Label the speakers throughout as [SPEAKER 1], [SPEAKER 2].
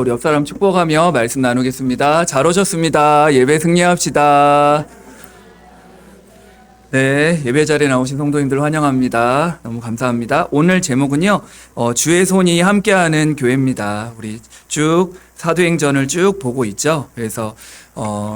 [SPEAKER 1] 우리 옆 사람 축복하며 말씀 나누겠습니다. 잘 오셨습니다. 예배 승리합시다. 네, 예배 자리에 나오신 성도님들 환영합니다. 너무 감사합니다. 오늘 제목은요, 주의 손이 함께하는 교회입니다. 우리 쭉 사도행전을 쭉 보고 있죠. 그래서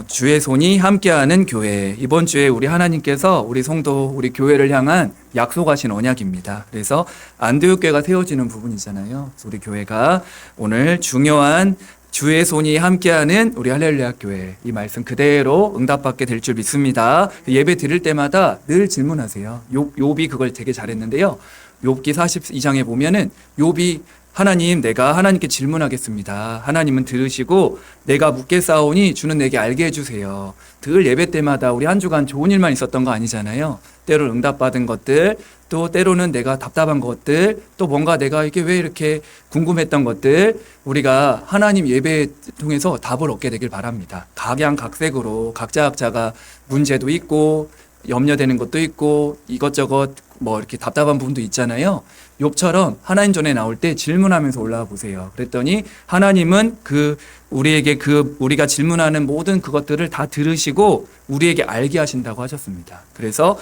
[SPEAKER 1] 주의 손이 함께하는 교회. 이번 주에 우리 하나님께서 우리 성도, 우리 교회를 향한 약속하신 언약입니다. 그래서 안디옥교회가 세워지는 부분이잖아요. 그래서 우리 교회가 오늘 중요한 주의 손이 함께하는 우리 할렐루야 교회, 이 말씀 그대로 응답받게 될 줄 믿습니다. 예배 드릴 때마다 늘 질문하세요. 욥이 그걸 되게 잘했는데요. 욥기 42장에 보면은 욥이 하나님, 내가 하나님께 질문하겠습니다. 하나님은 들으시고 내가 묻겠사오니 주는 내게 알게 해주세요. 늘 예배 때마다 우리 한 주간 좋은 일만 있었던 거 아니잖아요. 때로 응답받은 것들, 또 때로는 내가 답답한 것들, 또 뭔가 내가 이게 왜 이렇게 궁금했던 것들, 우리가 하나님 예배 통해서 답을 얻게 되길 바랍니다. 각양각색으로 각자가 문제도 있고 염려되는 것도 있고 이것저것 뭐 이렇게 답답한 부분도 있잖아요. 욥처럼 하나님 전에 나올 때 질문하면서 올라와 보세요. 그랬더니 하나님은 우리가 질문하는 모든 그것들을 다 들으시고 우리에게 알게 하신다고 하셨습니다. 그래서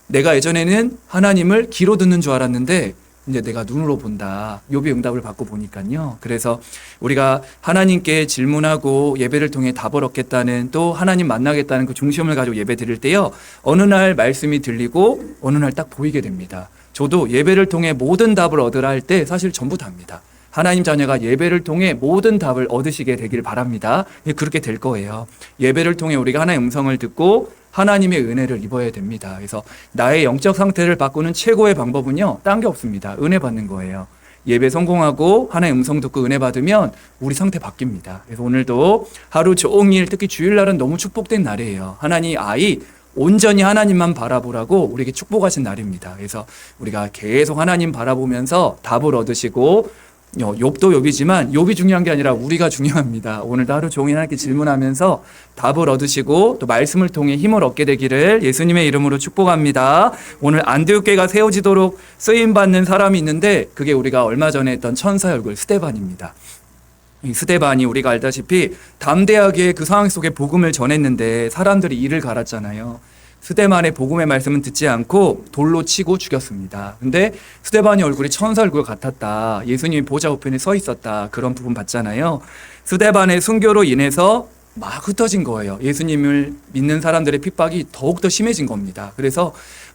[SPEAKER 1] 내가 예전에는 하나님을 귀로 듣는 줄 알았는데 이제 내가 눈으로 본다. 욥의 응답을 받고 보니까요. 그래서 우리가 하나님께 질문하고 예배를 통해 답을 얻겠다는, 또 하나님 만나겠다는 그 중심을 가지고 예배 드릴 때요, 어느 날 말씀이 들리고 어느 날 딱 보이게 됩니다. 저도 예배를 통해 모든 답을 얻으라 할 때 사실 전부 답니다. 하나님 자녀가 예배를 통해 모든 답을 얻으시게 되길 바랍니다. 그렇게 될 거예요. 예배를 통해 우리가 하나님의 음성을 듣고 하나님의 은혜를 입어야 됩니다. 그래서 나의 영적 상태를 바꾸는 최고의 방법은요, 딴 게 없습니다. 은혜 받는 거예요. 예배 성공하고 하나님의 음성 듣고 은혜 받으면 우리 상태 바뀝니다. 그래서 오늘도 하루 종일, 특히 주일날은 너무 축복된 날이에요. 하나님 아이 온전히 하나님만 바라보라고 우리에게 축복하신 날입니다. 그래서 우리가 계속 하나님 바라보면서 답을 얻으시고, 욥도 욥이지만 욥이 중요한 게 아니라 우리가 중요합니다. 오늘도 하루 종일 하나님께 질문하면서 답을 얻으시고 또 말씀을 통해 힘을 얻게 되기를 예수님의 이름으로 축복합니다. 오늘 안디옥교회가 세워지도록 쓰임받는 사람이 있는데, 그게 우리가 얼마 전에 했던 천사의 얼굴 스데반입니다. 이 스데반이 우리가 알다시피 담대하게 그 상황 속에 복음을 전했는데 사람들이 이를 갈았잖아요. 스데반의 복음의 말씀은 듣지 않고 돌로 치고 죽였습니다. 근데 스데반의 얼굴이 천사 얼굴 같았다. 예수님이 보좌 우편에 서 있었다. 그런 부분 봤잖아요. 스데반의 순교로 인해서 막 흩어진 거예요. 예수님을 믿는 사람들의 핍박이 더욱더 심해진 겁니다. 그래서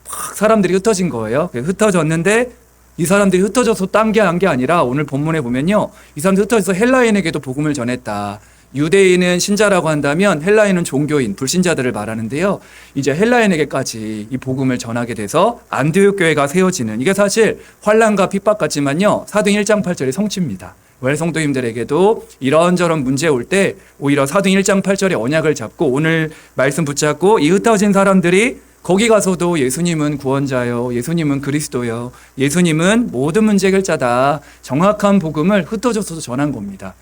[SPEAKER 1] 막 사람들이 흩어진 거예요. 흩어졌는데 이 사람들이 흩어져서 딴 게 한 게 아니라 오늘 본문에 보면요, 이 사람들이 흩어져서 헬라인에게도 복음을 전했다. 유대인은 신자라고 한다면 헬라인은 종교인, 불신자들을 말하는데요, 이제 헬라인에게까지 이 복음을 전하게 돼서 안디옥 교회가 세워지는, 이게 사실 환난과 핍박 같지만요, 사도행 1장 8절의 성취입니다. 성도님들에게도 이런저런 문제 올 때 오히려 사도행 1장 8절의 언약을 잡고 오늘 말씀 붙잡고 이 흩어진 사람들이 거기 가서도 예수님은 구원자요, 예수님은 그리스도요, 예수님은 모든 문제 해결자다, 정확한 복음을 흩어져서 전한 겁니다.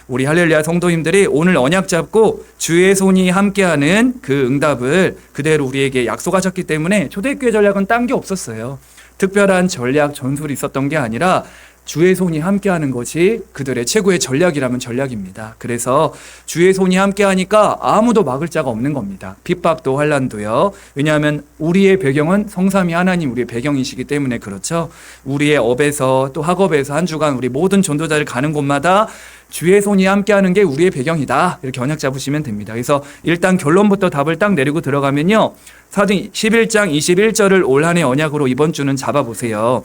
[SPEAKER 1] 우리 할렐루야 성도님들이 오늘 언약 잡고 주의 손이 함께하는 그 응답을 그대로 우리에게 약속하셨기 때문에 초대교회 전략은 딴 게 없었어요. 특별한 전략, 전술이 있었던 게 아니라 주의 손이 함께하는 것이 그들의 최고의 전략이라면 전략입니다. 그래서 주의 손이 함께하니까 아무도 막을 자가 없는 겁니다. 핍박도 환난도요. 왜냐하면 우리의 배경은 성삼위 하나님, 우리의 배경이시기 때문에 그렇죠. 우리의 업에서 또 학업에서 한 주간 우리 모든 전도자를 가는 곳마다 주의 손이 함께하는 게 우리의 배경이다. 이렇게 언약 잡으시면 됩니다. 그래서 일단 결론부터 답을 딱 내리고 들어가면요, 사도행 11장 21절을 올 한해 언약으로 이번 주는 잡아보세요.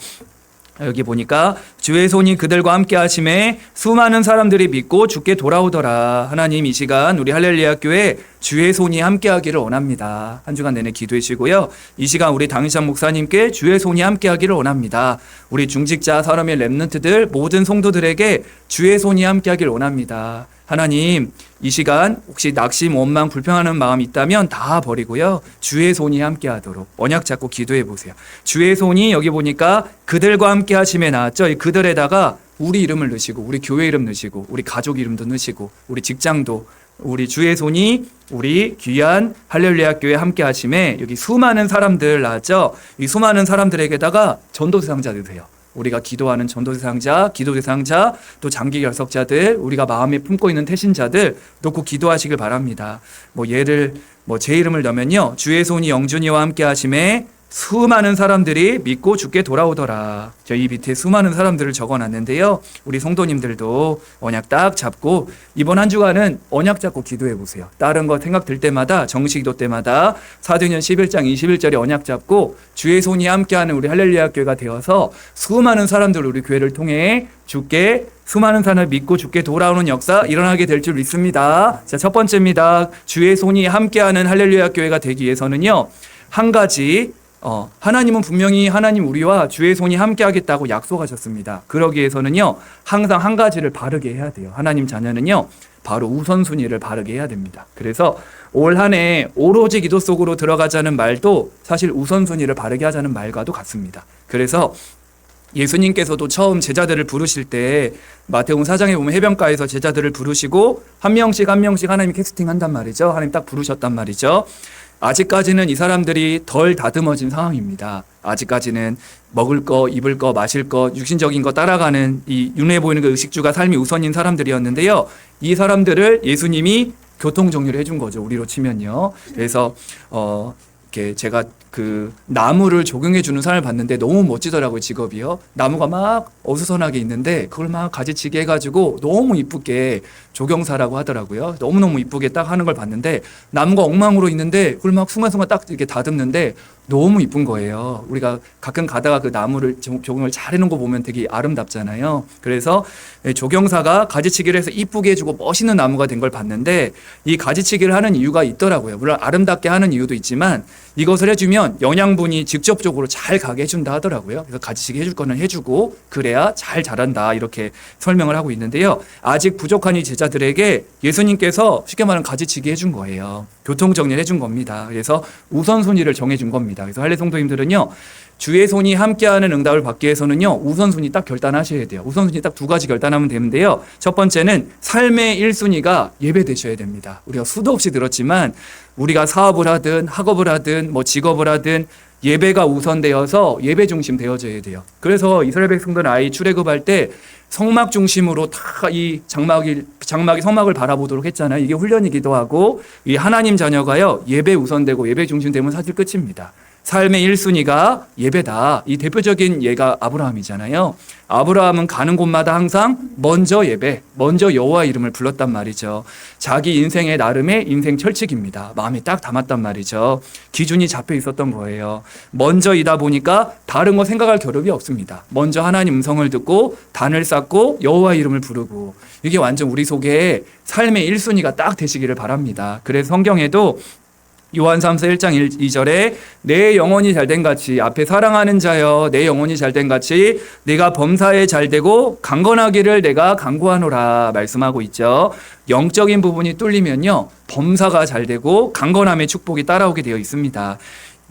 [SPEAKER 1] 여기 보니까 주의 손이 그들과 함께 하심에 수많은 사람들이 믿고 주께 돌아오더라. 하나님 이 시간 우리 할렐루야 교회 주의 손이 함께 하기를 원합니다. 한 주간 내내 기도해 주시고요, 이 시간 우리 당의찬 목사님께 주의 손이 함께 하기를 원합니다. 우리 중직자 사람의 렘넌트들 모든 성도들에게 주의 손이 함께 하기를 원합니다. 하나님 이 시간 혹시 낙심, 원망, 불평하는 마음이 있다면 다 버리고요, 주의 손이 함께 하도록 언약 잡고 기도해 보세요. 주의 손이 여기 보니까 그들과 함께 하심에 나왔죠. 이 그들에다가 우리 이름을 넣으시고 우리 교회 이름 넣으시고 우리 가족 이름도 넣으시고 우리 직장도, 우리 주의 손이 우리 귀한 할렐루야 교회 함께 하심에 여기 수많은 사람들 나왔죠. 이 수많은 사람들에게다가 전도대상자 넣으세요. 우리가 기도하는 전도 대상자, 기도 대상자, 또 장기 결석자들, 우리가 마음에 품고 있는 태신자들 놓고 기도하시길 바랍니다. 제 이름을 넣으면요, 주의 손이 영준이와 함께 하심에 수많은 사람들이 믿고 주께 돌아오더라. 저 이 밑에 수많은 사람들을 적어놨는데요. 우리 성도님들도 언약 딱 잡고 이번 한 주간은 언약 잡고 기도해 보세요. 다른 거 생각 들 때마다, 정시기도 때마다 사도행전 11장 21절에 언약 잡고 주의 손이 함께하는 우리 할렐루야 교회가 되어서 수많은 사람들 우리 교회를 통해 주께 수많은 사람을 믿고 주께 돌아오는 역사 일어나게 될 줄 믿습니다. 자, 첫 번째입니다. 주의 손이 함께하는 할렐루야 교회가 되기 위해서는요, 한 가지 하나님은 분명히 하나님 우리와 주의 손이 함께 하겠다고 약속하셨습니다. 그러기 위해서는요, 항상 한 가지를 바르게 해야 돼요. 하나님 자녀는요, 바로 우선순위를 바르게 해야 됩니다. 그래서 올 한 해 오로지 기도 속으로 들어가자는 말도 사실 우선순위를 바르게 하자는 말과도 같습니다. 그래서 예수님께서도 처음 제자들을 부르실 때 마태복음 4장에 보면 해변가에서 제자들을 부르시고 한 명씩 하나님이 캐스팅한단 말이죠. 하나님 딱 부르셨단 말이죠. 아직까지는 이 사람들이 덜 다듬어진 상황입니다. 아직까지는 먹을 거, 입을 거, 마실 거, 육신적인 거 따라가는 이 눈에 보이는 그 의식주가 삶이 우선인 사람들이었는데요. 이 사람들을 예수님이 교통 정리를 해준 거죠. 우리로 치면요. 그래서 이렇게 제가 그 나무를 조경해 주는 사람을 봤는데 너무 멋지더라고요. 직업이요. 나무가 막 어수선하게 있는데 그걸 막 가지치기 해가지고 너무 이쁘게 조경사라고 하더라고요. 너무너무 이쁘게 딱 하는 걸 봤는데 나무가 엉망으로 있는데 그걸 막 순간순간 딱 이렇게 다듬는데 너무 이쁜 거예요. 우리가 가끔 가다가 그 나무를 조경을 잘 해놓은 거 보면 되게 아름답잖아요. 그래서 조경사가 가지치기를 해서 이쁘게 해주고 멋있는 나무가 된 걸 봤는데 이 가지치기를 하는 이유가 있더라고요. 물론 아름답게 하는 이유도 있지만 이것을 해주면 영양분이 직접적으로 잘 가게 해준다 하더라고요. 그래서 가지치기 해줄 거는 해주고 그래야 잘 자란다 이렇게 설명을 하고 있는데요. 아직 부족한 이 제자들에게 예수님께서 쉽게 말하면 가지치기 해준 거예요. 교통정리를 해준 겁니다. 그래서 우선순위를 정해준 겁니다. 그래서 할례 성도님들은요, 주의 손이 함께하는 응답을 받기 위해서는요, 우선순위 딱 결단하셔야 돼요. 우선순위 딱 두 가지 결단하면 되는데요. 첫 번째는 삶의 1순위가 예배 되셔야 됩니다. 우리가 수도 없이 들었지만 우리가 사업을 하든 학업을 하든 직업을 하든 예배가 우선되어서 예배 중심 되어져야 돼요. 그래서 이스라엘 백성들 아이 출애굽할 때 성막 중심으로 다 이 장막이 성막을 바라보도록 했잖아요. 이게 훈련이기도 하고 이 하나님 자녀가요, 예배 우선되고 예배 중심되면 사실 끝입니다. 삶의 1순위가 예배다. 이 대표적인 예가 아브라함이잖아요. 아브라함은 가는 곳마다 항상 먼저 예배, 먼저 여호와 이름을 불렀단 말이죠. 자기 인생의 나름의 인생 철칙입니다. 마음에 딱 담았단 말이죠. 기준이 잡혀 있었던 거예요. 먼저이다 보니까 다른 거 생각할 겨를이 없습니다. 먼저 하나님 음성을 듣고 단을 쌓고 여호와 이름을 부르고, 이게 완전 우리 속에 삶의 1순위가 딱 되시기를 바랍니다. 그래서 성경에도 요한 3서 1장 2절에 내 영혼이 잘된 같이, 앞에 사랑하는 자여 내 영혼이 잘된 같이 내가 범사에 잘되고 강건하기를 내가 간구하노라 말씀하고 있죠. 영적인 부분이 뚫리면요, 범사가 잘되고 강건함의 축복이 따라오게 되어 있습니다.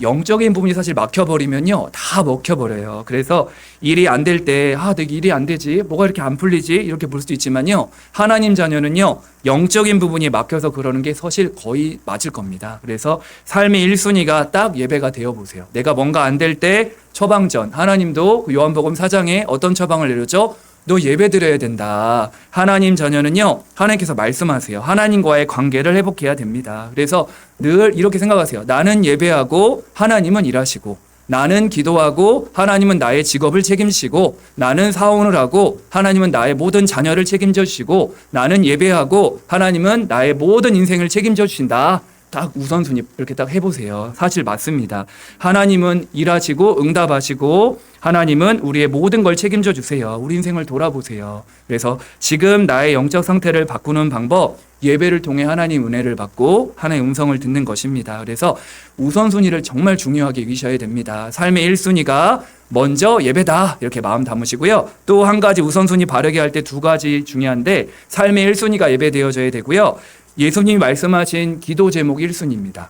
[SPEAKER 1] 영적인 부분이 사실 막혀버리면요, 다 먹혀버려요. 그래서 일이 안 될 때, 내게 일이 안 되지, 뭐가 이렇게 안 풀리지, 이렇게 볼 수도 있지만요, 하나님 자녀는요, 영적인 부분이 막혀서 그러는 게 사실 거의 맞을 겁니다. 그래서 삶의 1순위가 딱 예배가 되어보세요. 내가 뭔가 안 될 때 처방전, 하나님도 요한복음 4장에 어떤 처방을 내렸죠? 너 예배 드려야 된다. 하나님 자녀는요, 하나님께서 말씀하세요. 하나님과의 관계를 회복해야 됩니다. 그래서 늘 이렇게 생각하세요. 나는 예배하고 하나님은 일하시고, 나는 기도하고 하나님은 나의 직업을 책임지시고, 나는 사원을 하고 하나님은 나의 모든 자녀를 책임져 주시고, 나는 예배하고 하나님은 나의 모든 인생을 책임져 주신다. 딱 우선순위 이렇게 딱 해보세요. 사실 맞습니다. 하나님은 일하시고 응답하시고 하나님은 우리의 모든 걸 책임져 주세요. 우리 인생을 돌아보세요. 그래서 지금 나의 영적 상태를 바꾸는 방법, 예배를 통해 하나님 은혜를 받고 하나님의 음성을 듣는 것입니다. 그래서 우선순위를 정말 중요하게 여기셔야 됩니다. 삶의 1순위가 먼저 예배다 이렇게 마음 담으시고요. 또 한 가지 우선순위 바르게 할 때 두 가지 중요한데, 삶의 1순위가 예배되어져야 되고요. 예수님이 말씀하신 기도 제목 1순위입니다.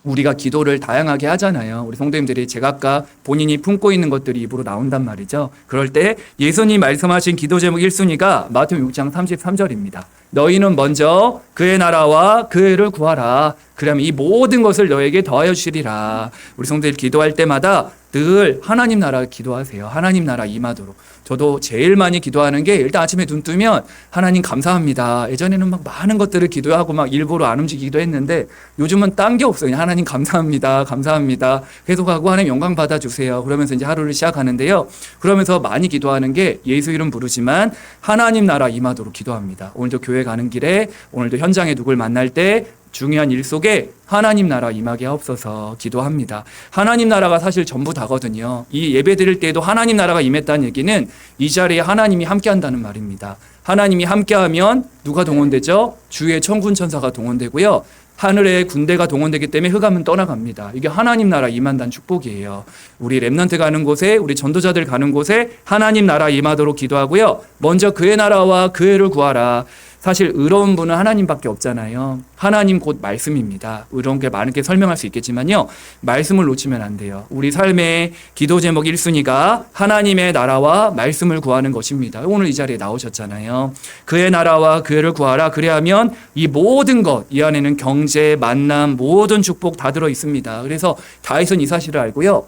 [SPEAKER 1] 우리가 기도를 다양하게 하잖아요. 우리 성도님들이 제각각 본인이 품고 있는 것들이 입으로 나온단 말이죠. 그럴 때 예수님이 말씀하신 기도 제목 1순위가 마태복음 6장 33절입니다. 너희는 먼저 그의 나라와 그의 의를 구하라. 그러면 이 모든 것을 너에게 더하여 주시리라. 우리 성도들 기도할 때마다 늘 하나님 나라 기도하세요. 하나님 나라 임하도록. 저도 제일 많이 기도하는 게 일단 아침에 눈 뜨면 하나님 감사합니다. 예전에는 막 많은 것들을 기도하고 막 일부러 안 움직이기도 했는데 요즘은 딴 게 없어요. 그냥 하나님 감사합니다. 감사합니다. 계속하고 하나님 영광 받아주세요. 그러면서 이제 하루를 시작하는데요. 그러면서 많이 기도하는 게 예수 이름 부르지만 하나님 나라 임하도록 기도합니다. 오늘도 교회 가는 길에 오늘도 현장에 누굴 만날 때 중요한 일 속에 하나님 나라 임하게 하옵소서 기도합니다. 하나님 나라가 사실 전부 다거든요. 이 예배 드릴 때에도 하나님 나라가 임했다는 얘기는 이 자리에 하나님이 함께 한다는 말입니다. 하나님이 함께하면 누가 동원되죠? 주의 천군 천사가 동원되고요. 하늘의 군대가 동원되기 때문에 흑암은 떠나갑니다. 이게 하나님 나라 임한다는 축복이에요. 우리 렘넌트 가는 곳에 우리 전도자들 가는 곳에 하나님 나라 임하도록 기도하고요. 먼저 그의 나라와 그의를 구하라. 사실 의로운 분은 하나님밖에 없잖아요. 하나님 곧 말씀입니다. 의로운 게 많게 설명할 수 있겠지만요. 말씀을 놓치면 안 돼요. 우리 삶의 기도 제목 1순위가 하나님의 나라와 말씀을 구하는 것입니다. 오늘 이 자리에 나오셨잖아요. 그의 나라와 그를 구하라. 그래야면 이 모든 것, 이 안에는 경제, 만남, 모든 축복 다 들어 있습니다. 그래서 다윗은 이 사실을 알고요.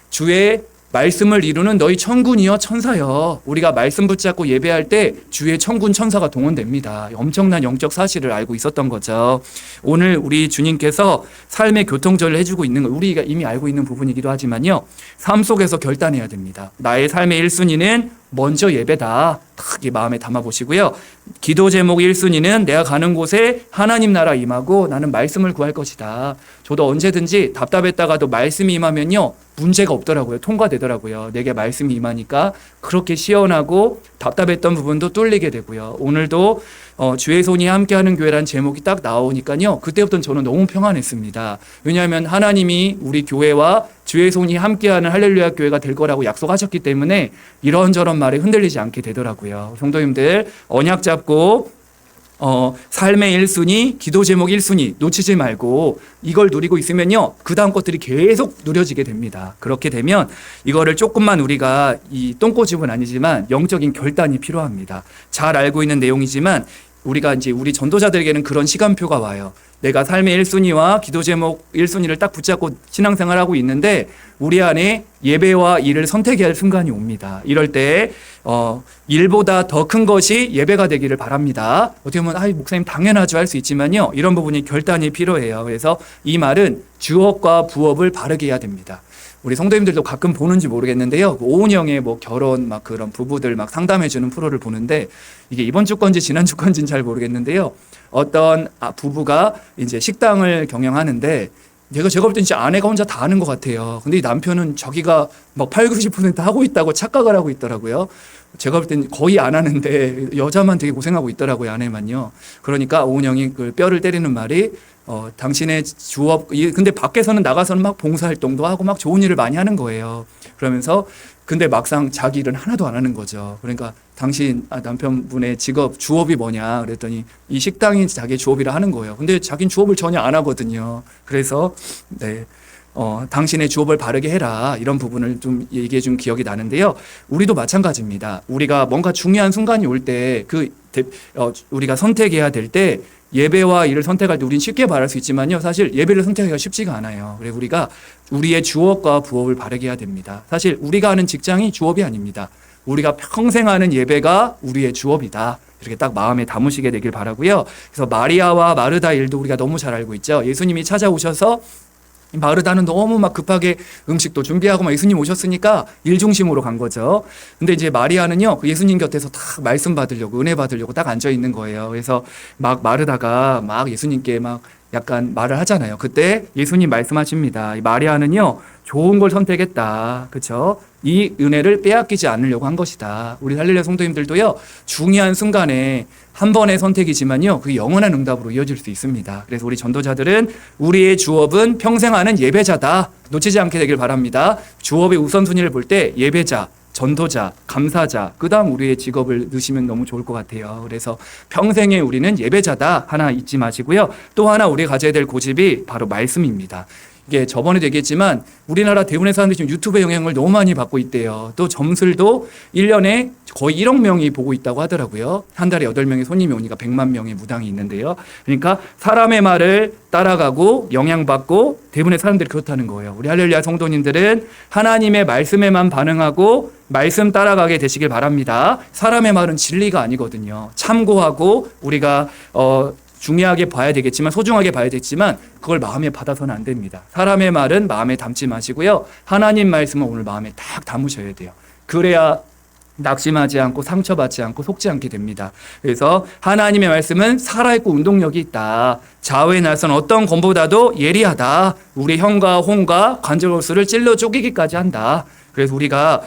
[SPEAKER 1] 주의 말씀을 이루는 너희 천군이여 천사여. 우리가 말씀 붙잡고 예배할 때 주의 천군 천사가 동원됩니다. 엄청난 영적 사실을 알고 있었던 거죠. 오늘 우리 주님께서 삶의 교통절을 해주고 있는 걸 우리가 이미 알고 있는 부분이기도 하지만요. 삶 속에서 결단해야 됩니다. 나의 삶의 1순위는 먼저 예배다. 딱 이 마음에 담아보시고요. 기도 제목 1순위는 내가 가는 곳에 하나님 나라 임하고 나는 말씀을 구할 것이다. 저도 언제든지 답답했다가도 말씀이 임하면요. 문제가 없더라고요. 통과되더라고요. 내게 말씀이 임하니까 그렇게 시원하고 답답했던 부분도 뚫리게 되고요. 오늘도 주의 손이 함께하는 교회라는 제목이 딱 나오니까요. 그때부터는 저는 너무 평안했습니다. 왜냐하면 하나님이 우리 교회와 주의 손이 함께하는 할렐루야 교회가 될 거라고 약속하셨기 때문에 이런저런 말에 흔들리지 않게 되더라고요. 성도님들 언약 잡고 삶의 1순위, 기도 제목 1순위 놓치지 말고 이걸 누리고 있으면요. 그 다음 것들이 계속 누려지게 됩니다. 그렇게 되면 이거를 조금만 우리가 이 똥꼬집은 아니지만 영적인 결단이 필요합니다. 잘 알고 있는 내용이지만 우리가 이제 우리 전도자들에게는 그런 시간표가 와요. 내가 삶의 1순위와 기도 제목 1순위를 딱 붙잡고 신앙생활하고 있는데 우리 안에 예배와 일을 선택해야 할 순간이 옵니다. 이럴 때 일보다 더 큰 것이 예배가 되기를 바랍니다. 어떻게 보면 목사님 당연하죠 할 수 있지만요. 이런 부분이 결단이 필요해요. 그래서 이 말은 주업과 부업을 바르게 해야 됩니다. 우리 성도님들도 가끔 보는지 모르겠는데요. 오은영의 뭐 결혼 막 그런 부부들 막 상담해주는 프로를 보는데 이게 이번 주 건지 지난 주 건지는 잘 모르겠는데요. 어떤 부부가 이제 식당을 경영하는데 제가 볼 땐 진짜 아내가 혼자 다 하는 것 같아요. 근데 이 남편은 자기가 막 80, 90% 하고 있다고 착각을 하고 있더라고요. 제가 볼 땐 거의 안 하는데 여자만 되게 고생하고 있더라고요, 아내만요. 그러니까 오은영이 그 뼈를 때리는 말이 당신의 주업, 근데 밖에서는 나가서는 막 봉사활동도 하고 막 좋은 일을 많이 하는 거예요. 그러면서 근데 막상 자기 일은 하나도 안 하는 거죠. 그러니까 당신 남편분의 직업, 주업이 뭐냐 그랬더니 이 식당이 자기 주업이라 하는 거예요. 근데 자기는 주업을 전혀 안 하거든요. 그래서 당신의 주업을 바르게 해라 이런 부분을 좀 얘기해 준 기억이 나는데요. 우리도 마찬가지입니다. 우리가 뭔가 중요한 순간이 올 때 우리가 선택해야 될 때 예배와 일을 선택할 때 우리는 쉽게 말할 수 있지만요. 사실 예배를 선택하기가 쉽지가 않아요. 그래서 우리가 우리의 주업과 부업을 바르게 해야 됩니다. 사실 우리가 하는 직장이 주업이 아닙니다. 우리가 평생 하는 예배가 우리의 주업이다. 이렇게 딱 마음에 담으시게 되길 바라고요. 그래서 마리아와 마르다 일도 우리가 너무 잘 알고 있죠. 예수님이 찾아오셔서 마르다는 너무 막 급하게 음식도 준비하고 막 예수님 오셨으니까 일 중심으로 간 거죠. 근데 이제 마리아는요, 그 예수님 곁에서 딱 말씀 받으려고, 은혜 받으려고 딱 앉아 있는 거예요. 그래서 막 마르다가 막 예수님께 막 약간 말을 하잖아요. 그때 예수님 말씀하십니다. 이 마리아는요, 좋은 걸 선택했다. 그렇죠? 이 은혜를 빼앗기지 않으려고 한 것이다. 우리 할렐루야 성도님들도요, 중요한 순간에 한 번의 선택이지만요, 그게 영원한 응답으로 이어질 수 있습니다. 그래서 우리 전도자들은 우리의 주업은 평생 하는 예배자다. 놓치지 않게 되길 바랍니다. 주업의 우선순위를 볼 때 예배자, 전도자, 감사자, 그 다음 우리의 직업을 넣으시면 너무 좋을 것 같아요. 그래서 평생에 우리는 예배자다 하나 잊지 마시고요. 또 하나 우리가 가져야 될 고집이 바로 말씀입니다. 이게 저번에도 얘기했지만 우리나라 대부분의 사람들이 지금 유튜브의 영향을 너무 많이 받고 있대요. 또 점술도 1년에 거의 1억 명이 보고 있다고 하더라고요. 한 달에 8명의 손님이 오니까 100만 명의 무당이 있는데요. 그러니까 사람의 말을 따라가고 영향받고 대부분의 사람들이 그렇다는 거예요. 우리 할렐루야 성도님들은 하나님의 말씀에만 반응하고 말씀 따라가게 되시길 바랍니다. 사람의 말은 진리가 아니거든요. 참고하고 우리가 중요하게 봐야 되겠지만 소중하게 봐야 되겠지만 그걸 마음에 받아서는 안 됩니다. 사람의 말은 마음에 담지 마시고요. 하나님 말씀은 오늘 마음에 딱 담으셔야 돼요. 그래야 낙심하지 않고 상처받지 않고 속지 않게 됩니다. 그래서 하나님의 말씀은 살아있고 운동력이 있다. 좌우의 날선 어떤 검보다도 예리하다. 우리 혀과 혼과 관절골수를 찔러 쪼개기까지 한다. 그래서 우리가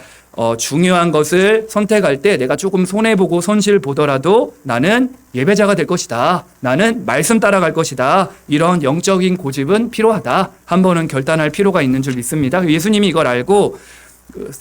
[SPEAKER 1] 중요한 것을 선택할 때 내가 조금 손해보고 손실 보더라도 나는 예배자가 될 것이다. 나는 말씀 따라갈 것이다. 이런 영적인 고집은 필요하다. 한 번은 결단할 필요가 있는 줄 믿습니다. 예수님이 이걸 알고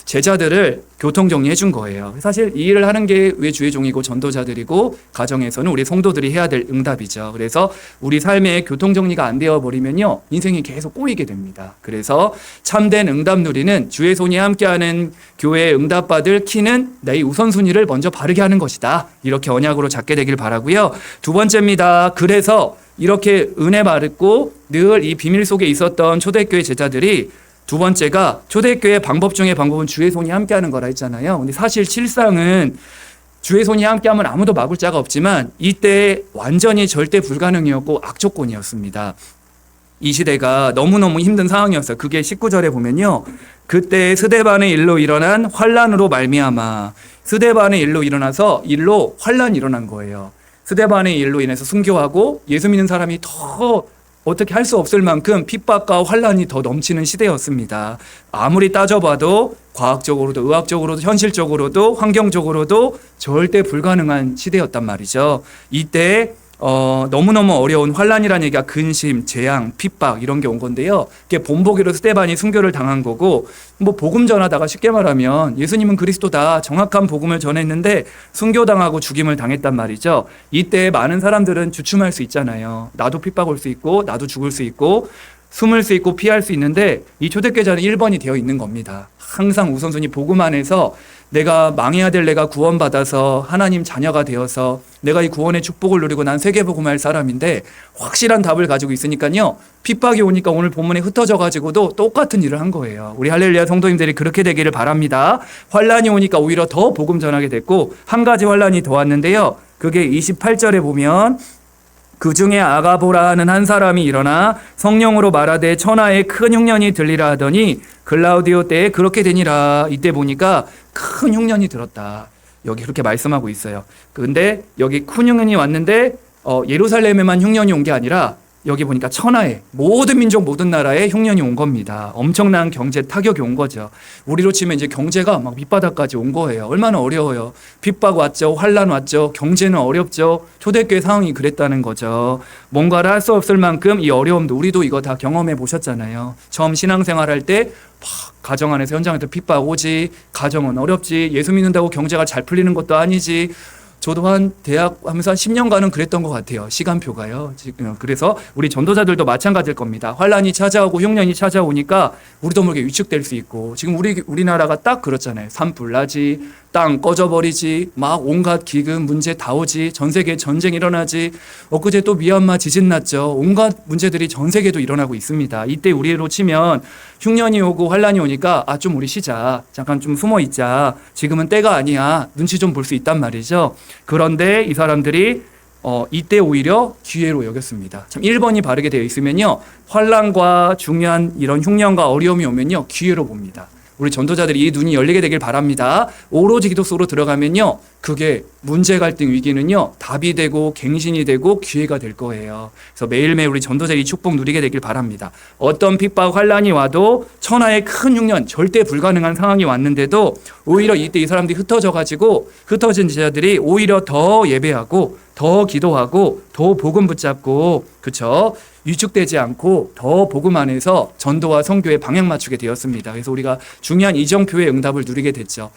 [SPEAKER 1] 제자들을 교통정리해 준 거예요. 사실 이 일을 하는 게 왜 주의 종이고 전도자들이고 가정에서는 우리 성도들이 해야 될 응답이죠. 그래서 우리 삶에 교통정리가 안 되어 버리면요 인생이 계속 꼬이게 됩니다. 그래서 참된 응답 누리는 주의 손이 함께하는 교회에 응답받을 키는 내 우선순위를 먼저 바르게 하는 것이다. 이렇게 언약으로 잡게 되길 바라고요. 두 번째입니다. 그래서 이렇게 은혜 받고 늘 이 비밀 속에 있었던 초대교회 제자들이 두 번째가 초대교회 방법 중에 방법은 주의 손이 함께하는 거라 했잖아요. 근데 사실 실상은 주의 손이 함께하면 아무도 막을 자가 없지만 이때 완전히 절대 불가능이었고 악조건이었습니다. 이 시대가 너무너무 힘든 상황이었어요. 그게 19절에 보면요. 그때 스데반의 일로 일어난 환란으로 말미암아 스데반의 일로 일어나서 일로 환란이 일어난 거예요. 스데반의 일로 인해서 순교하고 예수 믿는 사람이 더 어떻게 할 수 없을 만큼 핍박과 환란이 더 넘치는 시대였습니다. 아무리 따져봐도 과학적으로도 의학적으로도 현실적으로도 환경적으로도 절대 불가능한 시대였단 말이죠. 이때 너무너무 어려운 환란이라는 얘기가 근심, 재앙, 핍박 이런 게 온 건데요. 이게 본보기로 스데반이 순교를 당한 거고 뭐 복음 전하다가 쉽게 말하면 예수님은 그리스도다 정확한 복음을 전했는데 순교당하고 죽임을 당했단 말이죠. 이때 많은 사람들은 주춤할 수 있잖아요. 나도 핍박 올 수 있고 나도 죽을 수 있고 숨을 수 있고 피할 수 있는데 이 초대교회는 1번이 되어 있는 겁니다. 항상 우선순위 복음 안에서 내가 망해야 될 내가 구원받아서 하나님 자녀가 되어서 내가 이 구원의 축복을 누리고 난 세계복음할 사람인데 확실한 답을 가지고 있으니까요. 핍박이 오니까 오늘 본문에 흩어져 가지고도 똑같은 일을 한 거예요. 우리 할렐루야 성도님들이 그렇게 되기를 바랍니다. 환란이 오니까 오히려 더 복음 전하게 됐고 한 가지 환란이 더 왔는데요. 그게 28절에 보면 그 중에 아가보라 하는 한 사람이 일어나 성령으로 말하되 천하에 큰 흉년이 들리라 하더니 글라우디오 때에 그렇게 되니라. 이때 보니까 큰 흉년이 들었다. 여기 그렇게 말씀하고 있어요. 근데 여기 큰 흉년이 왔는데 예루살렘에만 흉년이 온 게 아니라 여기 보니까 천하에 모든 민족 모든 나라에 흉년이 온 겁니다. 엄청난 경제 타격이 온 거죠. 우리로 치면 이제 경제가 막 밑바닥까지 온 거예요. 얼마나 어려워요. 핍박 왔죠. 환란 왔죠. 경제는 어렵죠. 초대교회 상황이 그랬다는 거죠. 뭔가를 할 수 없을 만큼 이 어려움도 우리도 이거 다 경험해 보셨잖아요. 처음 신앙생활 할 때 가정 안에서 현장에서 핍박 오지. 가정은 어렵지. 예수 믿는다고 경제가 잘 풀리는 것도 아니지. 저도 한 대학 하면서 한 10년간은 그랬던 것 같아요. 시간표가요. 그래서 우리 전도자들도 마찬가지일 겁니다. 환란이 찾아오고 흉년이 찾아오니까 우리도 모르게 위축될 수 있고 지금 우리나라가 딱 그렇잖아요. 산불나지, 땅 꺼져버리지, 막 온갖 기근 문제 다 오지, 전 세계 전쟁 일어나지, 엊그제 또 미얀마 지진 났죠. 온갖 문제들이 전 세계도 일어나고 있습니다. 이때 우리로 치면 흉년이 오고 환란이 오니까 좀 우리 쉬자. 잠깐 좀 숨어 있자. 지금은 때가 아니야. 눈치 좀 볼 수 있단 말이죠. 그런데 이 사람들이 이때 오히려 기회로 여겼습니다. 참 1번이 바르게 되어 있으면요. 환란과 중요한 이런 흉년과 어려움이 오면요. 기회로 봅니다. 우리 전도자들이 이 눈이 열리게 되길 바랍니다. 오로지 기도 속으로 들어가면요. 그게 문제 갈등 위기는요. 답이 되고 갱신이 되고 기회가 될 거예요. 그래서 매일매일 우리 전도자들이 이 축복 누리게 되길 바랍니다. 어떤 핍박 환란이 와도 천하의 큰 흉년 절대 불가능한 상황이 왔는데도 오히려 이때 이 사람들이 흩어진 제자들이 오히려 더 예배하고 더 기도하고 더 복음 붙잡고 그쵸? 위축되지 않고 더 복음 안에서 전도와 선교에 방향 맞추게 되었습니다. 그래서 우리가 중요한 이정표의 응답을 누리게 됐죠.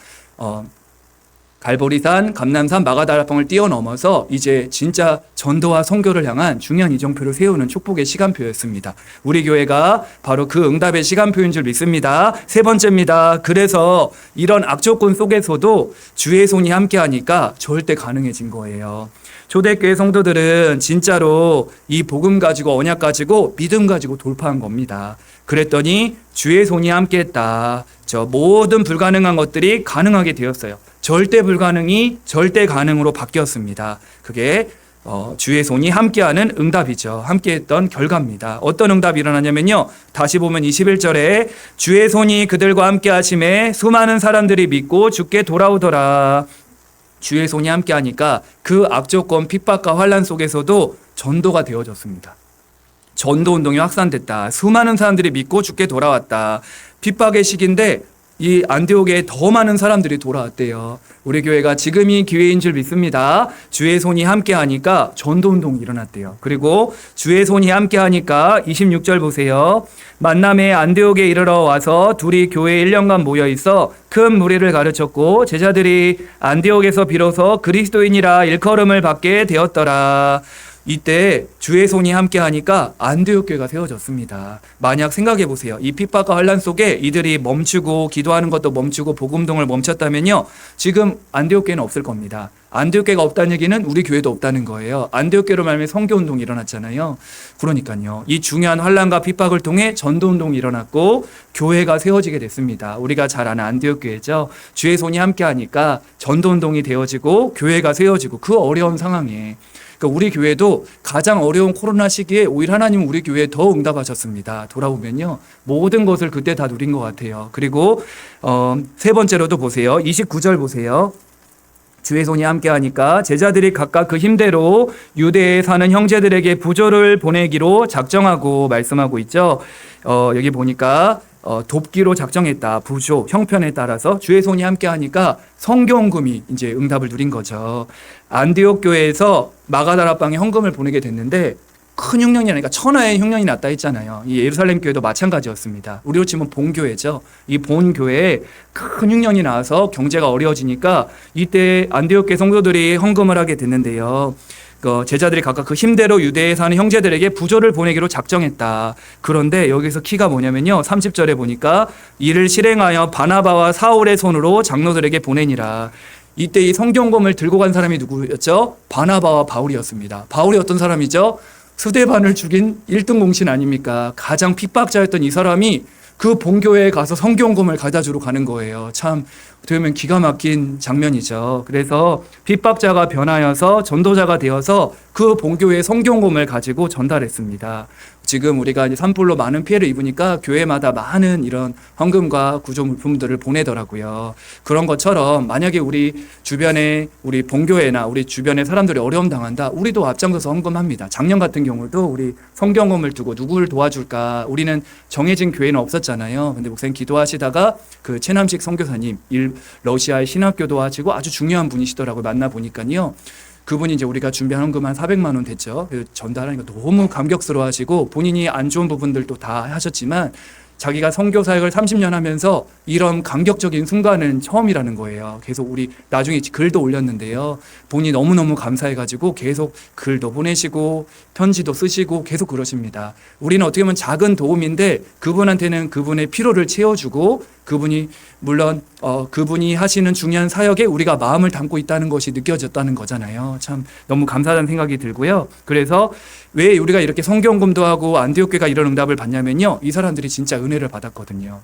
[SPEAKER 1] 갈보리산, 감남산, 마가다락방을 뛰어넘어서 이제 진짜 전도와 선교를 향한 중요한 이정표를 세우는 축복의 시간표였습니다. 우리 교회가 바로 그 응답의 시간표인 줄 믿습니다. 세 번째입니다. 그래서 이런 악조건 속에서도 주의 손이 함께하니까 절대 가능해진 거예요. 초대교회 성도들은 진짜로 이 복음 가지고 언약 가지고 믿음 가지고 돌파한 겁니다. 그랬더니 주의 손이 함께했다. 저 모든 불가능한 것들이 가능하게 되었어요. 절대 불가능이 절대 가능으로 바뀌었습니다. 그게 주의 손이 함께하는 응답이죠. 함께했던 결과입니다. 어떤 응답이 일어나냐면요. 다시 보면 21절에 주의 손이 그들과 함께하심에 수많은 사람들이 믿고 주께 돌아오더라. 주의 손이 함께하니까 그 악조건 핍박과 환난 속에서도 전도가 되어졌습니다. 전도 운동이 확산됐다. 수많은 사람들이 믿고 주께 돌아왔다. 핍박의 시기인데 이 안디옥에 더 많은 사람들이 돌아왔대요. 우리 교회가 지금이 기회인 줄 믿습니다. 주의 손이 함께하니까 전도운동이 일어났대요. 그리고 주의 손이 함께하니까 26절 보세요. 만남에 안디옥에 이르러 와서 둘이 교회에 1년간 모여있어 큰 무리를 가르쳤고 제자들이 안디옥에서 비로소 그리스도인이라 일컬음을 받게 되었더라. 이때 주의 손이 함께하니까 안디옥 교회가 세워졌습니다. 만약 생각해 보세요. 이 핍박과 환난 속에 이들이 멈추고 기도하는 것도 멈추고 복음동을 멈췄다면요. 지금 안디옥 교회는 없을 겁니다. 안디옥 교회가 없다는 얘기는 우리 교회도 없다는 거예요. 안디옥 교회로 말미암아 선교 운동이 일어났잖아요. 그러니까요. 이 중요한 환난과 핍박을 통해 전도 운동이 일어났고 교회가 세워지게 됐습니다. 우리가 잘 아는 안디옥 교회죠. 주의 손이 함께하니까 전도 운동이 되어지고 교회가 세워지고 그 어려운 상황에 그러니까 우리 교회도 가장 어려운 코로나 시기에 오히려 하나님은 우리 교회에 더 응답하셨습니다. 돌아보면요. 모든 것을 그때 다 누린 것 같아요. 그리고 세 번째로도 보세요. 29절 보세요. 주의 손이 함께하니까 제자들이 각각 그 힘대로 유대에 사는 형제들에게 부조를 보내기로 작정하고 말씀하고 있죠. 여기 보니까 돕기로 작정했다. 부조, 형편에 따라서 주의 손이 함께하니까 성경금이 이제 응답을 누린 거죠. 안디옥 교회에서 마가다락방에 헌금을 보내게 됐는데 큰 흉년이 나니까 천하의 흉년이 났다 했잖아요. 이 예루살렘 교회도 마찬가지였습니다. 우리로 치면 본교회죠. 이 본교회에 큰 흉년이 나와서 경제가 어려워지니까 이때 안디옥 교회 성도들이 헌금을 하게 됐는데요. 제자들이 각각 그 힘대로 유대에 사는 형제들에게 부조를 보내기로 작정했다. 그런데 여기서 키가 뭐냐면요. 30절에 보니까 이를 실행하여 바나바와 사울의 손으로 장로들에게 보내니라. 이때 이 성경검을 들고 간 사람이 누구였죠? 바나바와 바울이었습니다. 바울이 어떤 사람이죠? 스데반을 죽인 1등 공신 아닙니까? 가장 핍박자였던 이 사람이 그 본교회에 가서 성경검을 가져다 주러 가는 거예요. 참 어떻게 보면 기가 막힌 장면이죠. 그래서 핍박자가 변하여서 전도자가 되어서 그 본교회의 성경검을 가지고 전달했습니다. 지금 우리가 이제 산불로 많은 피해를 입으니까 교회마다 많은 이런 헌금과 구조 물품들을 보내더라고요. 그런 것처럼 만약에 우리 주변에 우리 본교회나 우리 주변에 사람들이 어려움 당한다. 우리도 앞장서서 헌금합니다. 작년 같은 경우도 우리 성경검을 두고 누구를 도와줄까? 우리는 정해진 교회는 없었잖아요. 근데 목사님 기도하시다가 그 최남식 선교사님 러시아의 신학교도 하시고 아주 중요한 분이시더라고요. 만나보니까요. 그분이 이제 우리가 준비한 헌금 한 400만 원 됐죠. 전달하니까 너무 감격스러워 하시고 본인이 안 좋은 부분들도 다 하셨지만 자기가 선교 사역을 30년 하면서 이런 감격적인 순간은 처음이라는 거예요. 계속 우리 나중에 글도 올렸는데요. 본인이 너무너무 감사해가지고 계속 글도 보내시고 편지도 쓰시고 계속 그러십니다. 우리는 어떻게 보면 작은 도움인데 그분한테는 그분의 피로를 채워주고 그분이 물론 그분이 하시는 중요한 사역에 우리가 마음을 담고 있다는 것이 느껴졌다는 거잖아요. 참 너무 감사하다는 생각이 들고요. 그래서 왜 우리가 이렇게 성경금도 하고 안디옥 교회가 이런 응답을 받냐면요. 이 사람들이 진짜 은혜를 받았거든요.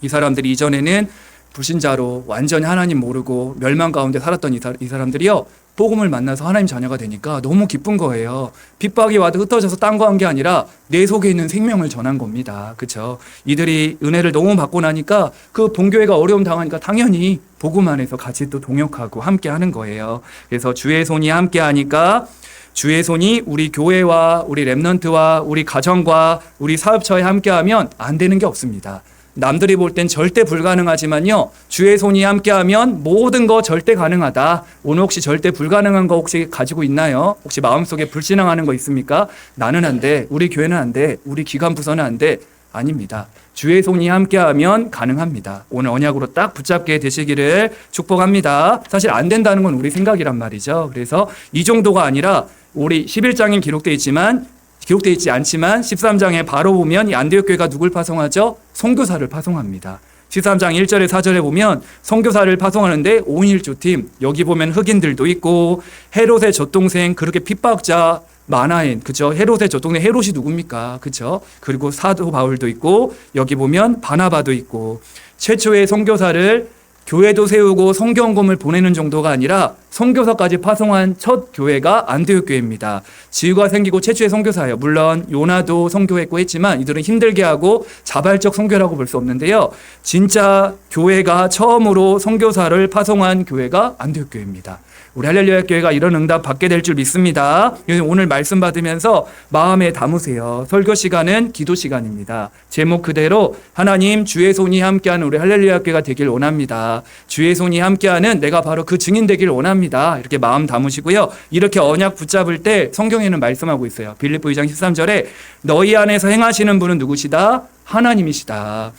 [SPEAKER 1] 이 사람들이 이전에는 불신자로 완전히 하나님 모르고 멸망 가운데 살았던 이 사람들이요. 복음을 만나서 하나님 자녀가 되니까 너무 기쁜 거예요. 핍박이 와도 흩어져서 딴 거 한 게 아니라 내 속에 있는 생명을 전한 겁니다. 그렇죠? 이들이 은혜를 너무 받고 나니까 그 본교회가 어려움 당하니까 당연히 복음 안에서 같이 또 동역하고 함께 하는 거예요. 그래서 주의 손이 함께 하니까 주의 손이 우리 교회와 우리 렘넌트와 우리 가정과 우리 사업처에 함께하면 안 되는 게 없습니다. 남들이 볼 땐 절대 불가능하지만요. 주의 손이 함께하면 모든 거 절대 가능하다. 오늘 혹시 절대 불가능한 거 혹시 가지고 있나요? 혹시 마음속에 불신앙하는 거 있습니까? 나는 안 돼. 우리 교회는 안 돼. 우리 기관 부서는 안 돼. 아닙니다. 주의 손이 함께하면 가능합니다. 오늘 언약으로 딱 붙잡게 되시기를 축복합니다. 사실 안 된다는 건 우리 생각이란 말이죠. 그래서 이 정도가 아니라 우리 11장엔 기록되어 있지 않지만 13장에 바로 보면 이 안디옥 교회가 누굴 파송하죠? 선교사를 파송합니다. 13장 1절에 4절에 보면 선교사를 파송하는데 5인 1조팀, 여기 보면 흑인들도 있고 헤롯의 젖동생 그렇게 핍박자 마나엔, 그죠? 헤롯의 젖동생 헤롯이 누굽니까? 그죠? 그리고 사도 바울도 있고 여기 보면 바나바도 있고 최초의 선교사를 교회도 세우고 성경검을 보내는 정도가 아니라 선교사까지 파송한 첫 교회가 안디옥 교회입니다. 지유가 생기고 최초의 선교사예요. 물론 요나도 선교했고 했지만 이들은 힘들게 하고 자발적 선교라고 볼 수 없는데요. 진짜 교회가 처음으로 선교사를 파송한 교회가 안디옥 교회입니다. 우리 할렐루야 교회가 이런 응답 받게 될 줄 믿습니다. 오늘 말씀 받으면서 마음에 담으세요. 설교 시간은 기도 시간입니다. 제목 그대로 하나님 주의 손이 함께하는 우리 할렐루야 교회가 되길 원합니다. 주의 손이 함께하는 내가 바로 그 증인 되길 원합니다. 이렇게 마음 담으시고요. 이렇게 언약 붙잡을 때 성경에는 말씀하고 있어요. 빌립보 2장 13절에 너희 안에서 행하시는 분은 누구시다? 하나님이시다.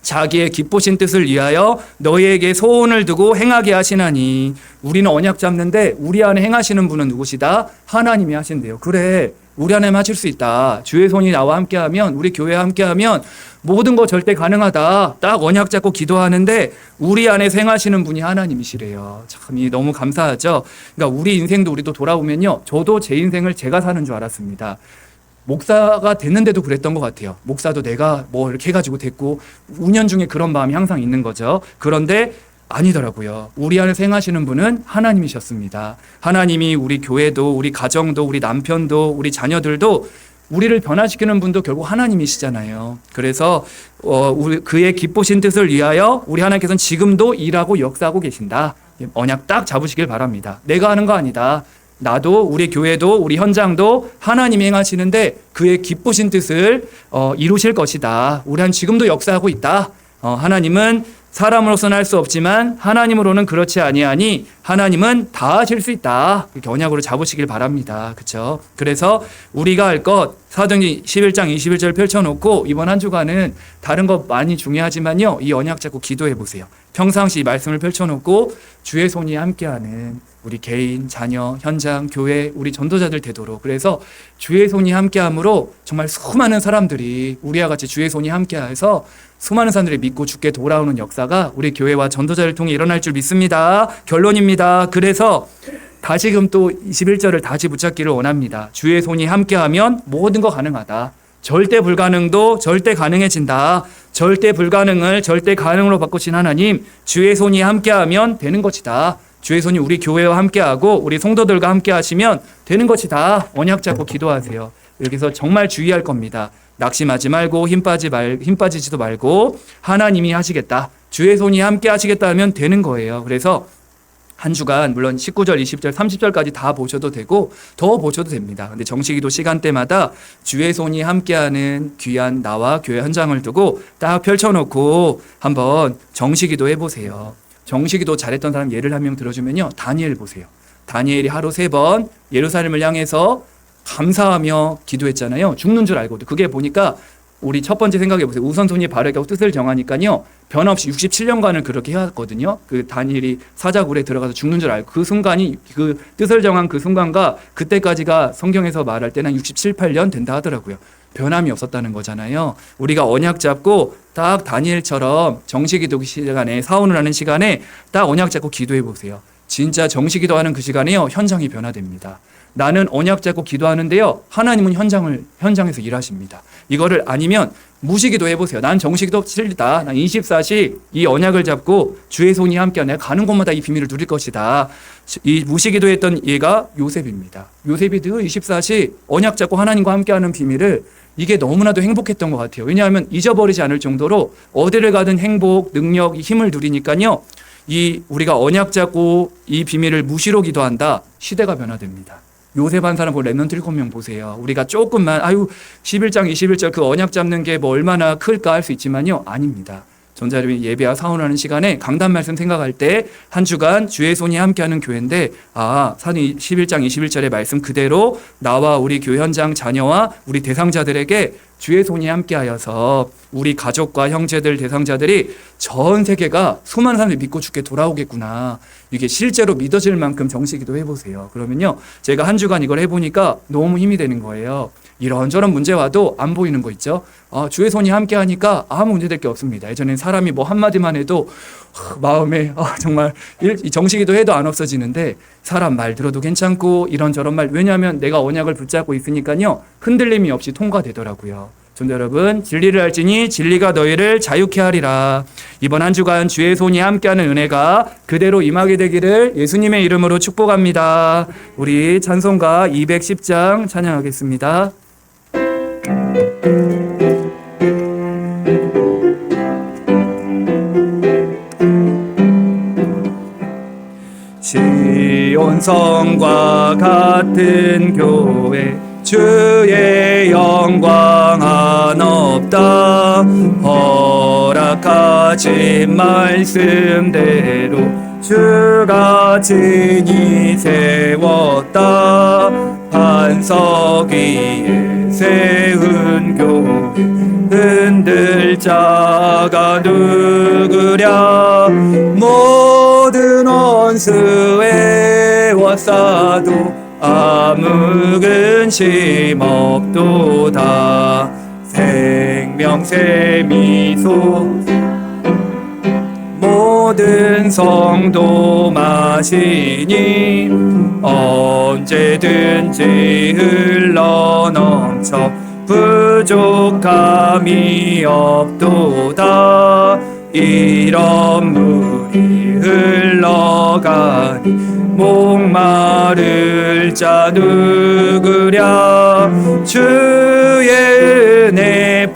[SPEAKER 1] 자기의 기쁘신 뜻을 위하여 너희에게 소원을 두고 행하게 하시나니. 우리는 언약 잡는데 우리 안에 행하시는 분은 누구시다? 하나님이 하신대요. 그래, 우리 안에 하실 수 있다. 주의 손이 나와 함께하면, 우리 교회와 함께하면 모든 거 절대 가능하다. 딱 언약 잡고 기도하는데 우리 안에 행하시는 분이 하나님이시래요. 참 너무 감사하죠. 그러니까 우리 인생도 우리도 돌아보면요, 저도 제 인생을 제가 사는 줄 알았습니다. 목사가 됐는데도 그랬던 것 같아요. 목사도 내가 뭐 이렇게 해가지고 됐고, 운연중에 그런 마음이 항상 있는 거죠. 그런데 아니더라고요. 우리 안에서 행하시는 분은 하나님이셨습니다. 하나님이 우리 교회도, 우리 가정도, 우리 남편도, 우리 자녀들도 우리를 변화시키는 분도 결국 하나님이시잖아요. 그래서 그의 기쁘신 뜻을 위하여 우리 하나님께서는 지금도 일하고 역사하고 계신다. 언약 딱 잡으시길 바랍니다. 내가 하는 거 아니다. 나도, 우리 교회도, 우리 현장도 하나님이 행하시는데 그의 기쁘신 뜻을 이루실 것이다. 우리는 지금도 역사하고 있다. 하나님은 사람으로서는 할 수 없지만 하나님으로는 그렇지 아니하니 하나님은 다 하실 수 있다. 이렇게 언약으로 잡으시길 바랍니다. 그렇죠? 그래서 우리가 할 것, 사도행전 11장 21절 펼쳐놓고 이번 한 주간은 다른 것 많이 중요하지만요, 이 언약 잡고 기도해 보세요. 평상시 이 말씀을 펼쳐놓고 주의 손이 함께하는 우리 개인, 자녀, 현장, 교회, 우리 전도자들 되도록. 그래서 주의 손이 함께함으로 정말 수많은 사람들이 우리와 같이 주의 손이 함께해서 수많은 사람들이 믿고 죽게 돌아오는 역사가 우리 교회와 전도자를 통해 일어날 줄 믿습니다. 결론입니다. 그래서 다시금 또 21절을 다시 붙잡기를 원합니다. 주의 손이 함께하면 모든 거 가능하다. 절대 불가능도 절대 가능해진다. 절대 불가능을 절대 가능으로 바꾸신 하나님, 주의 손이 함께하면 되는 것이다. 주의 손이 우리 교회와 함께하고 우리 성도들과 함께 하시면 되는 것이다. 언약 잡고 기도하세요. 여기서 정말 주의할 겁니다. 낙심하지 말고 힘 빠지지도 말고 하나님이 하시겠다. 주의 손이 함께 하시겠다 하면 되는 거예요. 그래서 한 주간 물론 19절, 20절, 30절까지 다 보셔도 되고 더 보셔도 됩니다. 근데 정식기도 시간대마다 주의 손이 함께하는 귀한 나와 교회 현장을 두고 딱 펼쳐놓고 한번 정식기도 해보세요. 정식기도 잘했던 사람 예를 한 명 들어주면요, 다니엘 보세요. 다니엘이 하루 3번 예루살렘을 향해서 감사하며 기도했잖아요. 죽는 줄 알고도. 그게 보니까 우리 첫 번째 생각해 보세요. 우선순위 바르게 하고 뜻을 정하니까요, 변함없이 67년간을 그렇게 해왔거든요. 그 다니엘이 사자굴에 들어가서 죽는 줄 알고 그 순간이, 그 뜻을 정한 그 순간과 그때까지가 성경에서 말할 때는 67, 8년 된다 하더라고요. 변함이 없었다는 거잖아요. 우리가 언약 잡고 딱 다니엘처럼 정식기도 시간에, 사원을 하는 시간에 딱 언약 잡고 기도해 보세요. 진짜 정식기도 하는 그 시간에요, 현장이 변화됩니다. 나는 언약 잡고 기도하는데요, 하나님은 현장에서 일하십니다. 이거를 아니면 무시기도 해보세요. 난 정식기도 싫다. 난 24시 이 언약을 잡고 주의 손이 함께 내가 가는 곳마다 이 비밀을 누릴 것이다. 이 무시기도 했던 얘가 요셉입니다. 요셉이 늘 24시 언약 잡고 하나님과 함께하는 비밀을, 이게 너무나도 행복했던 것 같아요. 왜냐하면 잊어버리지 않을 정도로 어디를 가든 행복, 능력, 힘을 누리니까요, 우리가 언약 잡고 이 비밀을 무시로 기도한다, 시대가 변화됩니다. 요셉 한 사람, 랩넌트 7명 보세요. 우리가 조금만 11장 21절 그 언약 잡는 게 뭐 얼마나 클까 할 수 있지만요, 아닙니다. 전자들이 예배와 사원하는 시간에 강단 말씀 생각할 때 한 주간 주의 손이 함께하는 교회인데, 사도행 11장 21절의 말씀 그대로 나와 우리 교회 현장 자녀와 우리 대상자들에게 주의 손이 함께하여서 우리 가족과 형제들, 대상자들이 전 세계가 수많은 사람들이 믿고 죽게 돌아오겠구나. 이게 실제로 믿어질 만큼 정식기도 해보세요. 그러면요, 제가 한 주간 이걸 해보니까 너무 힘이 되는 거예요. 이런저런 문제 와도 안 보이는 거 있죠. 주의 손이 함께 하니까 아무 문제될 게 없습니다. 예전엔 사람이 뭐 한마디만 해도 마음에 정말 이 정식기도 해도 안 없어지는데, 사람 말 들어도 괜찮고 이런저런 말, 왜냐하면 내가 언약을 붙잡고 있으니까요, 흔들림이 없이 통과되더라고요. 성도 여러분, 진리를 알지니 진리가 너희를 자유케 하리라. 이번 한 주간 주의 손이 함께하는 은혜가 그대로 임하게 되기를 예수님의 이름으로 축복합니다. 우리 찬송가 210장 찬양하겠습니다. 시온성과 같은 교회, 주의 영광 한없다. 허락하신 말씀대로 주가 친히 세웠다. 반석 위에 세운 교회, 흔들 자가 누구랴. 모든 원수에 워싸도 아무 근심 없도다. 생명새 미소 모든 성도 마시니 언제든지 흘러넘쳐 부족함이 없도다. 이런 물이 흘러가니 목마를 자 누구랴. 주의 은혜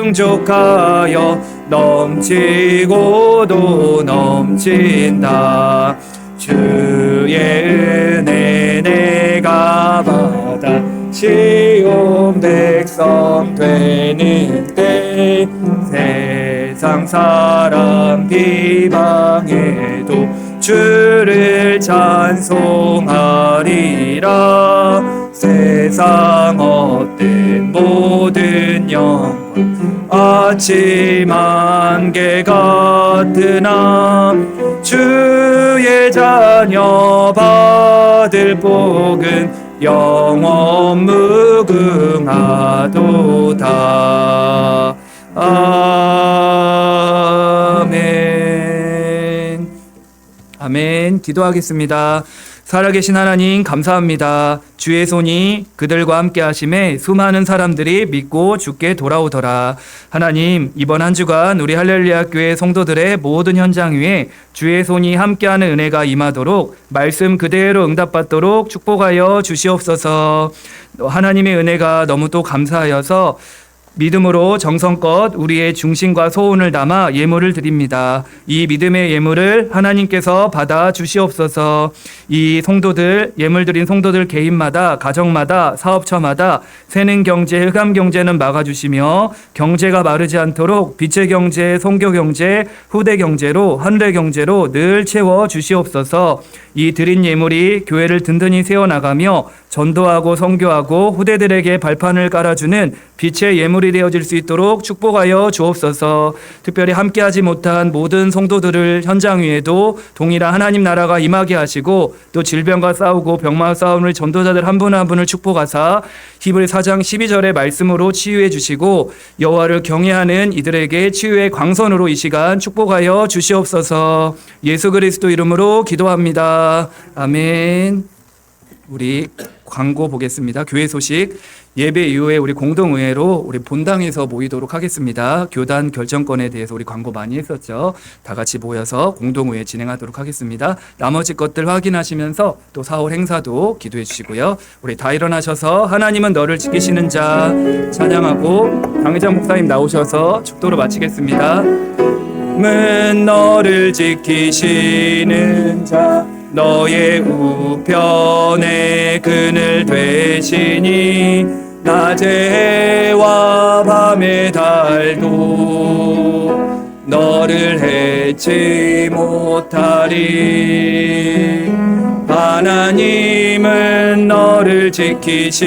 [SPEAKER 1] 풍족하여 넘치고도 넘친다. 주의 은혜 내가 받아 시온 백성 되는 때, 세상 사람 비방해도 주를 찬송하리라. 세상 헛된 모든 영광 아침 안개 같으나, 주의 자녀 받을 복은 영원 무궁하도다. 아멘. 아멘. 기도하겠습니다. 살아계신 하나님, 감사합니다. 주의 손이 그들과 함께 하심에 수많은 사람들이 믿고 죽게 돌아오더라. 하나님, 이번 한 주간 우리 할렐루야 교회 성도들의 모든 현장 위에 주의 손이 함께하는 은혜가 임하도록, 말씀 그대로 응답받도록 축복하여 주시옵소서. 하나님의 은혜가 너무 또 감사하여서 믿음으로 정성껏 우리의 중심과 소원을 담아 예물을 드립니다. 이 믿음의 예물을 하나님께서 받아 주시옵소서. 이 성도들, 예물 드린 성도들 개인마다, 가정마다, 사업처마다 새는 경제, 흑암 경제는 막아주시며, 경제가 마르지 않도록 빛의 경제, 선교 경제, 후대 경제로, 하늘의 경제로 늘 채워 주시옵소서. 이 드린 예물이 교회를 든든히 세워나가며 전도하고 선교하고 후대들에게 발판을 깔아주는 빛의 예물이 되어질 수 있도록 축복하여 주옵소서. 특별히 함께하지 못한 모든 성도들을 현장 위에도 동일한 하나님 나라가 임하게 하시고, 또 질병과 싸우고 병마와 싸우는 전도자들 한 분 한 분을 축복하사 히브리 4장 12절의 말씀으로 치유해 주시고, 여호와를 경외하는 이들에게 치유의 광선으로 이 시간 축복하여 주시옵소서. 예수 그리스도 이름으로 기도합니다. 아멘. 우리 광고 보겠습니다. 교회 소식. 예배 이후에 우리 공동의회로 우리 본당에서 모이도록 하겠습니다. 교단 결정권에 대해서 우리 광고 많이 했었죠. 다 같이 모여서 공동의회 진행하도록 하겠습니다. 나머지 것들 확인하시면서 또 4월 행사도 기도해 주시고요. 우리 다 일어나셔서 하나님은 너를 지키시는 자 찬양하고 강의장 목사님 나오셔서 축도로 마치겠습니다. 문 너를 지키시는 자, 너의 우편에 그늘 되시니, 낮의 해와 밤의 달도 너를 해치 못하리. 하나님은 너를 지키시